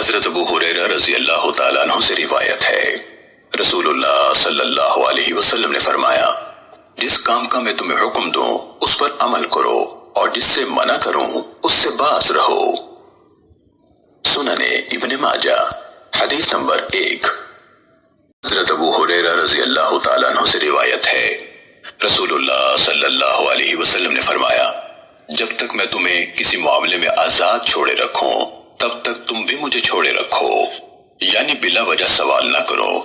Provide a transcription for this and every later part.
حضرت ابو ہریرہ رضی اللہ تعالیٰ عنہ سے روایت ہے، رسول اللہ صلی اللہ علیہ وسلم نے فرمایا، جس کام کا میں تمہیں حکم دوں اس پر عمل کرو اور جس سے منع کروں اس سے باز رہو۔ سنن ابن ماجہ حدیث نمبر 1۔ حضرت ابو ہریرہ رضی اللہ تعالیٰ عنہ سے روایت ہے، رسول اللہ صلی اللہ علیہ وسلم نے فرمایا، جب تک میں تمہیں کسی معاملے میں آزاد چھوڑے رکھوں تب تک تم بھی مجھے چھوڑے رکھو، یعنی بلا وجہ سوال نہ کرو،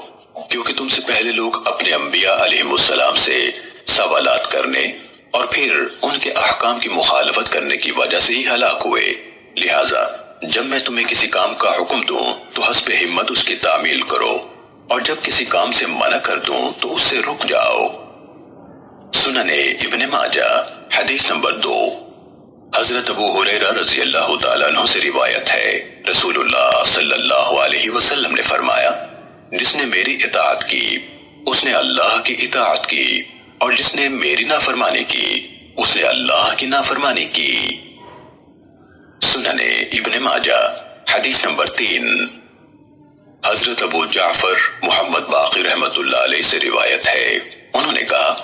کیونکہ تم سے پہلے لوگ اپنے انبیاء علیہم السلام سے سوالات کرنے اور پھر ان کے احکام کی مخالفت کرنے کی وجہ سے ہی ہلاک ہوئے۔ لہٰذا جب میں تمہیں کسی کام کا حکم دوں تو حسب ہمت اس کی تعمیل کرو، اور جب کسی کام سے منع کر دوں تو اس سے رک جاؤ۔ سنن ابن ماجہ حدیث نمبر 2۔ حضرت ابو ہریرہ رضی اللہ تعالیٰ عنہ سے روایت ہے، رسول اللہ صلی اللہ علیہ وسلم نے فرمایا، جس نے میری اطاعت کی اس نے اللہ کی اطاعت کی، اور جس نے میری نافرمانی کی اس نے اللہ کی نافرمانی کی۔ سنن ابن ماجہ حدیث نمبر 3۔ حضرت ابو جعفر محمد باقر رحمت اللہ علیہ سے روایت ہے، انہوں نے کہا،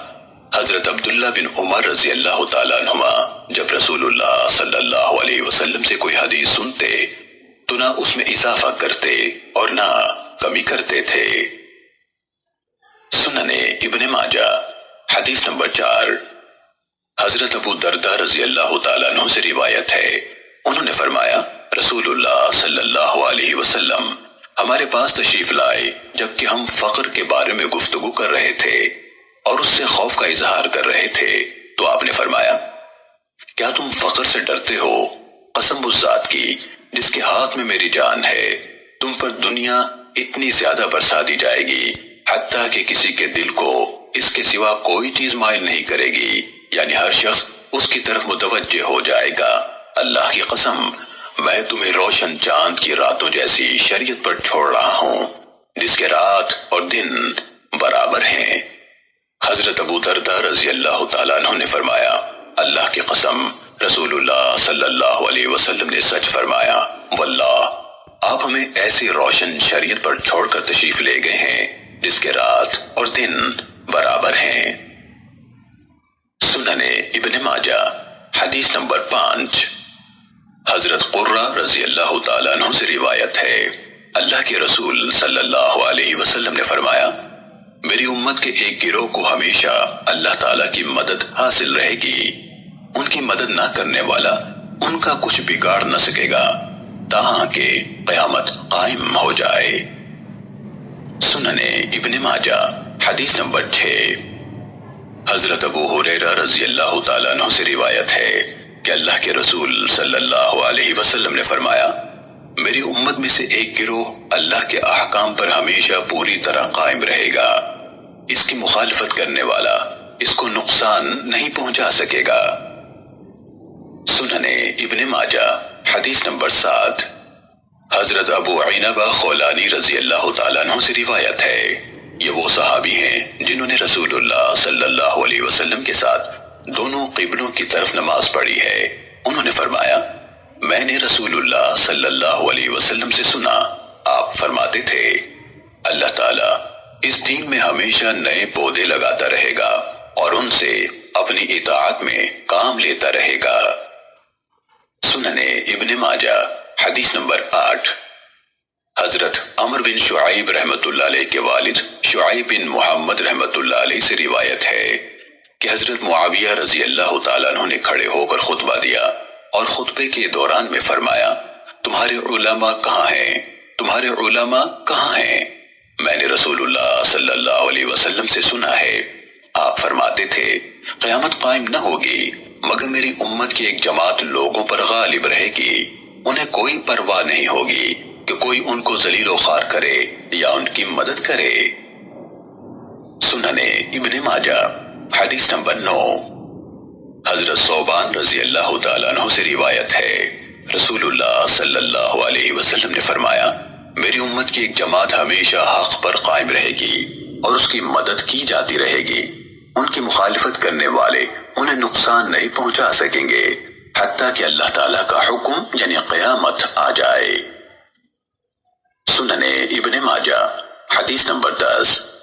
حضرت عبداللہ بن عمر رضی اللہ تعالیٰ عنہما جب رسول اللہ صلی اللہ علیہ وسلم سے کوئی حدیث سنتے تو نہ اس میں اضافہ کرتے اور نہ کمی کرتے تھے۔ سنن ابن ماجہ حدیث نمبر 4۔ حضرت ابو دردہ رضی اللہ تعالیٰ عنہ سے روایت ہے، انہوں نے فرمایا، رسول اللہ صلی اللہ علیہ وسلم ہمارے پاس تشریف لائے جبکہ ہم فقر کے بارے میں گفتگو کر رہے تھے اور اس سے خوف کا اظہار کر رہے تھے، تو آپ نے فرمایا، کیا تم فقر سے ڈرتے ہو؟ قسم اس ذات کی جس کے ہاتھ میں میری جان ہے، تم پر دنیا اتنی زیادہ برسا دی جائے گی حتیٰ کہ کسی کے دل کو اس کے سوا کوئی چیز مائل نہیں کرے گی، یعنی ہر شخص اس کی طرف متوجہ ہو جائے گا۔ اللہ کی قسم، میں تمہیں روشن چاند کی راتوں جیسی شریعت پر چھوڑ رہا ہوں جس کے رات اور دن برابر ہیں۔ حضرت ابو دردہ رضی اللہ تعالیٰ عنہ نے فرمایا، اللہ کی قسم، رسول اللہ صلی اللہ علیہ وسلم نے سچ فرمایا، واللہ آپ ہمیں ایسی روشن شریعت پر چھوڑ کر تشریف لے گئے ہیں جس کے رات اور دن برابر ہیں۔ سنن ابن ماجہ حدیث نمبر 5۔ حضرت قرہ رضی اللہ تعالیٰ عنہ سے روایت ہے، اللہ کے رسول صلی اللہ علیہ وسلم نے فرمایا، میری امت کے ایک گروہ کو ہمیشہ اللہ تعالیٰ کی مدد حاصل رہے گی، ان کی مدد نہ کرنے والا ان کا کچھ بگاڑ نہ سکے گا تاہاں کہ قیامت قائم ہو جائے۔ سنن ابن ماجہ حدیث نمبر 6۔ حضرت ابو ہریرہ رضی اللہ تعالیٰ عنہ سے روایت ہے کہ اللہ کے رسول صلی اللہ علیہ وسلم نے فرمایا، میری امت میں سے ایک گروہ اللہ کے احکام پر ہمیشہ پوری طرح قائم رہے گا، اس کی مخالفت کرنے والا اس کو نقصان نہیں پہنچا سکے گا۔ سنن ابن ماجہ حدیث نمبر 7۔ حضرت ابو عنبہ خولانی رضی اللہ تعالیٰ عنہ سے روایت ہے، یہ وہ صحابی ہیں جنہوں نے رسول اللہ صلی اللہ علیہ وسلم کے ساتھ دونوں قبلوں کی طرف نماز پڑھی ہے۔ انہوں نے فرمایا، میں نے رسول اللہ صلی اللہ علیہ وسلم سے سنا، آپ فرماتے تھے، اللہ تعالیٰ اس دین میں ہمیشہ نئے پودے لگاتا رہے گا اور ان سے اپنی اطاعت میں کام لیتا رہے گا۔ سنن ابن ماجہ حدیث نمبر 8۔ حضرت عمر بن شعیب رحمت اللہ علیہ کے والد شعیب بن محمد رحمت اللہ علیہ سے روایت ہے کہ حضرت معاویہ رضی اللہ تعالیٰ عنہ نے کھڑے ہو کر خطبہ دیا اور خطبے کے دوران میں فرمایا، تمہارے علماء کہاں ہیں؟ تمہارے علماء کہاں ہیں؟ میں نے رسول اللہ صلی اللہ علیہ وسلم سے سنا ہے، آپ فرماتے تھے، قیامت قائم نہ ہوگی مگر میری امت کی ایک جماعت لوگوں پر غالب رہے گی، انہیں کوئی پرواہ نہیں ہوگی کہ کوئی ان کو ذلیل و خوار کرے یا ان کی مدد کرے۔ سنن ابن ماجہ حدیث نمبر 9۔ حضرت ثوبان رضی اللہ تعالیٰ عنہ سے روایت ہے، رسول اللہ صلی اللہ علیہ وسلم نے فرمایا، میری امت کی ایک جماعت ہمیشہ حق پر قائم رہے گی اور اس کی مدد کی جاتی رہے گی، ان کی مخالفت کرنے والے انہیں نقصان نہیں پہنچا سکیں گے حتیٰ کہ اللہ تعالیٰ کا حکم یعنی قیامت آ جائے۔ ابن ماجہ حدیث نمبر 10